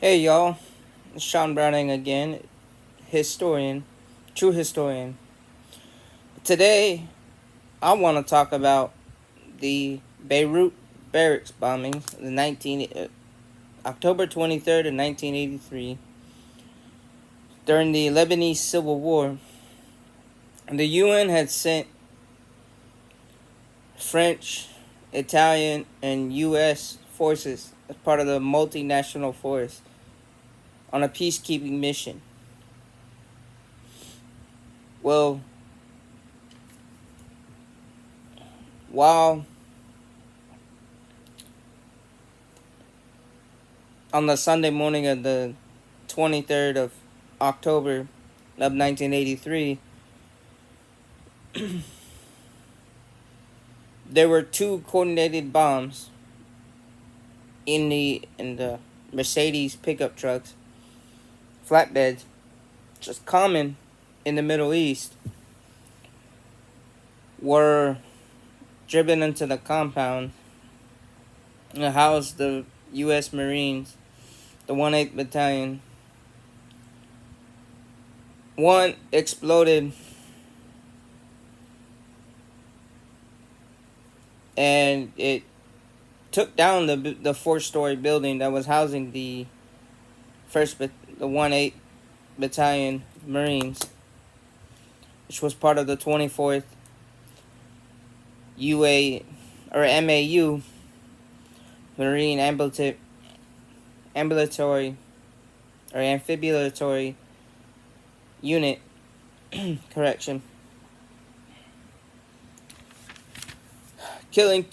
Hey y'all, it's Sean Browning again, historian, true historian. Today, I want to talk about the Beirut Barracks bombing, October 23rd of 1983, during the Lebanese Civil War. The UN had sent French, Italian, and U.S. forces as part of the multinational force on a peacekeeping mission. Well, while on the Sunday morning of the 23rd of October of 1983, there were two coordinated bombs in the Mercedes pickup trucks, flatbeds, just common in the Middle East, were driven into the compound and housed the U.S. Marines, the 1/8 Battalion. One exploded and it took down the 4-story building that was housing the 1/8 Battalion Marines, which was part of the 24th MAU Marine Ambulatory or Amphibiatory Unit. Correction. Killing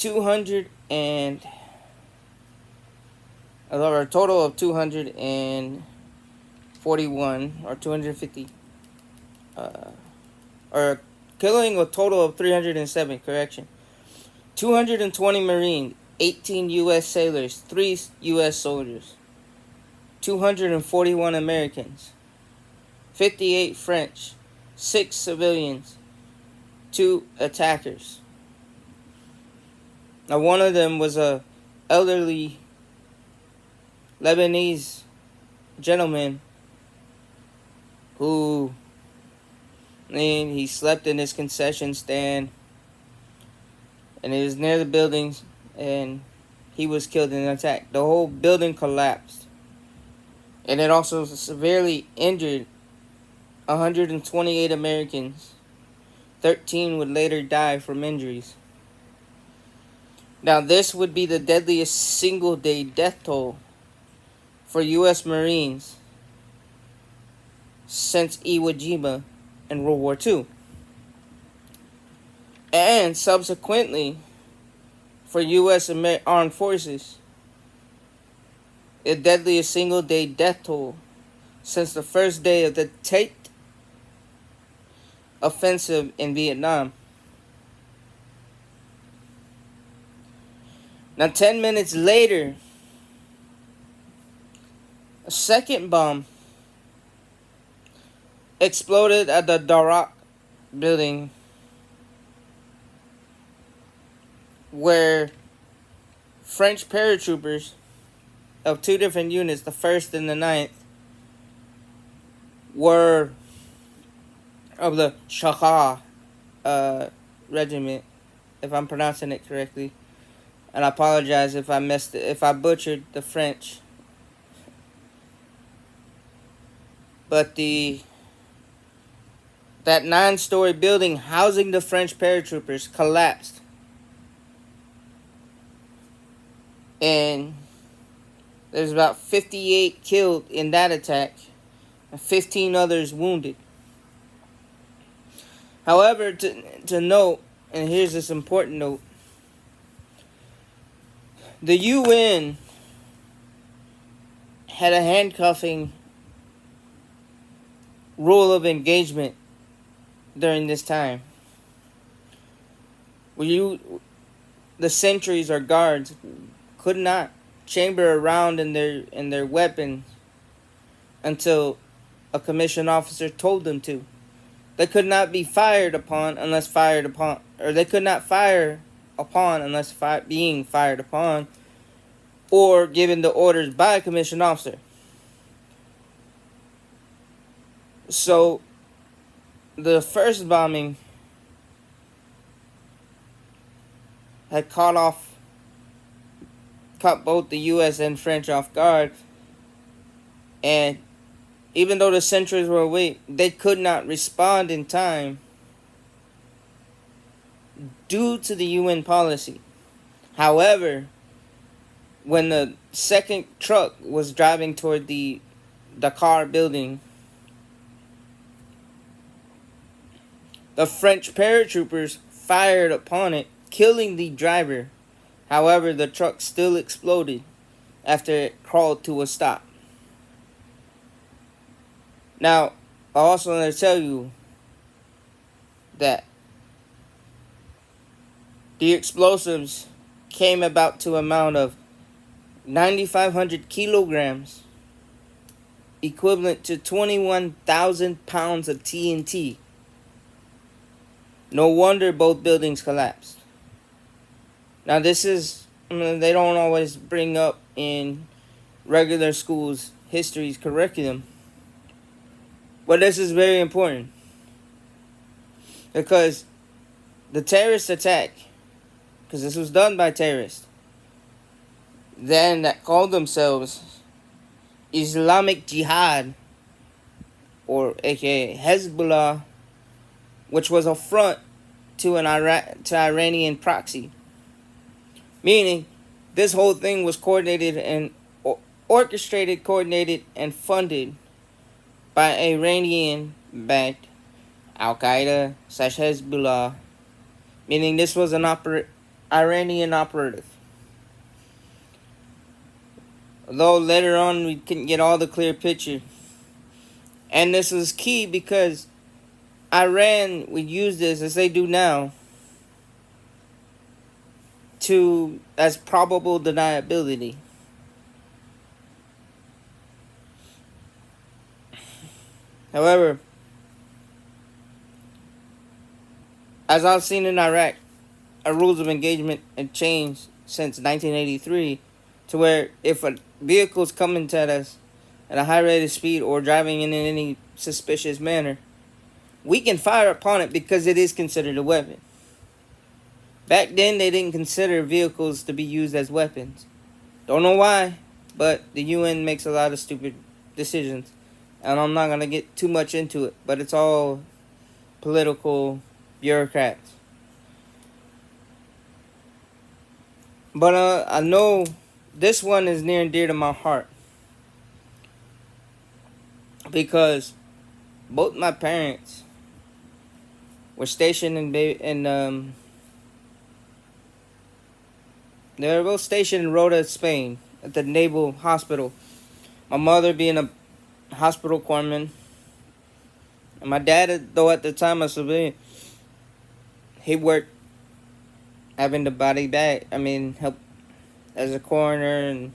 a total of 241 or 250, or killing a total of 307. Correction. 220 Marines, 18 U.S. sailors, 3 U.S. soldiers, 241 Americans, 58 French, 6 civilians, 2 attackers. Now, one of them was a elderly Lebanese gentleman who, he slept in his concession stand, and it was near the buildings, and he was killed in an attack. The whole building collapsed, and it also severely injured 128 Americans. 13 would later die from injuries. Now, this would be the deadliest single-day death toll for U.S. Marines since Iwo Jima in World War II. And subsequently, for U.S. Armed Forces, the deadliest single-day death toll since the first day of the Tet Offensive in Vietnam. Now, 10 minutes later, a second bomb exploded at the Barraks building, where French paratroopers of 2 different units, the 1st and the 9th, were of the Shaka regiment, if I'm pronouncing it correctly. And I apologize if I butchered the French. But that 9-story building housing the French paratroopers collapsed. And there's about 58 killed in that attack, and 15 others wounded. However, to note, and here's this important note, the UN had a handcuffing rule of engagement during this time. The sentries or guards could not chamber around in their weapons until a commissioned officer told them to. They could not be fired upon unless fired upon, or they could not fire upon unless being fired upon, or given the orders by a commissioned officer. So the first bombing had caught both the U.S. and French off guard, and even though the sentries were awake, they could not respond in time due to the UN policy. However, when the second truck was driving toward the Dakar building, the French paratroopers fired upon it, killing the driver. However, the truck still exploded after it crawled to a stop. Now, I also want to tell you that the explosives came about to amount of 9,500 kilograms, equivalent to 21,000 pounds of TNT. No wonder both buildings collapsed. Now, this is, they don't always bring up in regular schools history's curriculum, but this is very important because the terrorist attack, because this was done by terrorists, then that called themselves Islamic Jihad, or aka Hezbollah, which was a front to Iranian proxy. Meaning, this whole thing was coordinated and orchestrated, coordinated, and funded by Iranian-backed Al-Qaeda / Hezbollah. Meaning, this was an Iranian operative. Although later on we couldn't get all the clear picture. And this was key because Iran would use this, as they do now, as probable deniability. However, as I've seen in Iraq, our rules of engagement have changed since 1983 to where if a vehicle is coming at us at a high rate of speed or driving in any suspicious manner, we can fire upon it because it is considered a weapon. Back then, they didn't consider vehicles to be used as weapons. Don't know why, but the UN makes a lot of stupid decisions. And I'm not going to get too much into it, but it's all political bureaucrats. But I know this one is near and dear to my heart. Because both my parents were stationed in they were both stationed in Rota, Spain, at the Naval Hospital. My mother being a hospital corpsman, and my dad, though at the time a civilian, he worked having the body bag. Help as a coroner and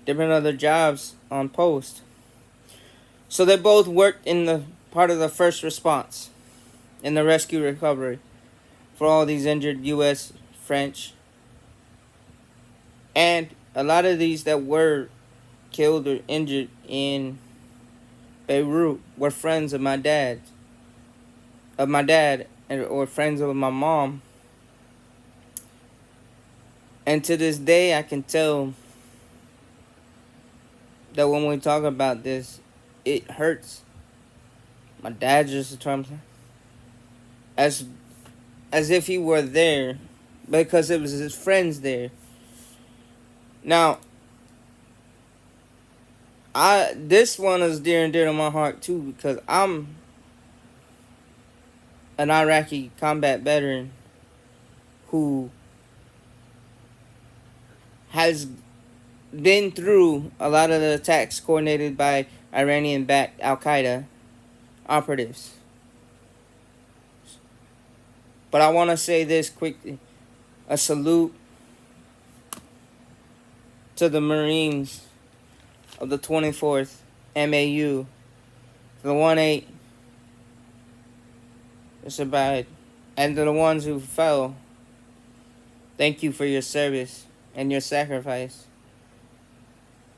different other jobs on post. So they both worked in the part of the first response, in the rescue recovery, for all these injured U.S., French, and a lot of these that were killed or injured in Beirut were friends of my dad, or friends of my mom. And to this day, I can tell that when we talk about this, it hurts. My dad just terms as if he were there, because it was his friends there. Now, this one is dear and dear to my heart too, because I'm an Iraqi combat veteran who has been through a lot of the attacks coordinated by Iranian-backed Al-Qaeda operatives. But I want to say this quickly. A salute to the Marines of the 24th MAU, the 1-8, it's about, and to the ones who fell. Thank you for your service and your sacrifice.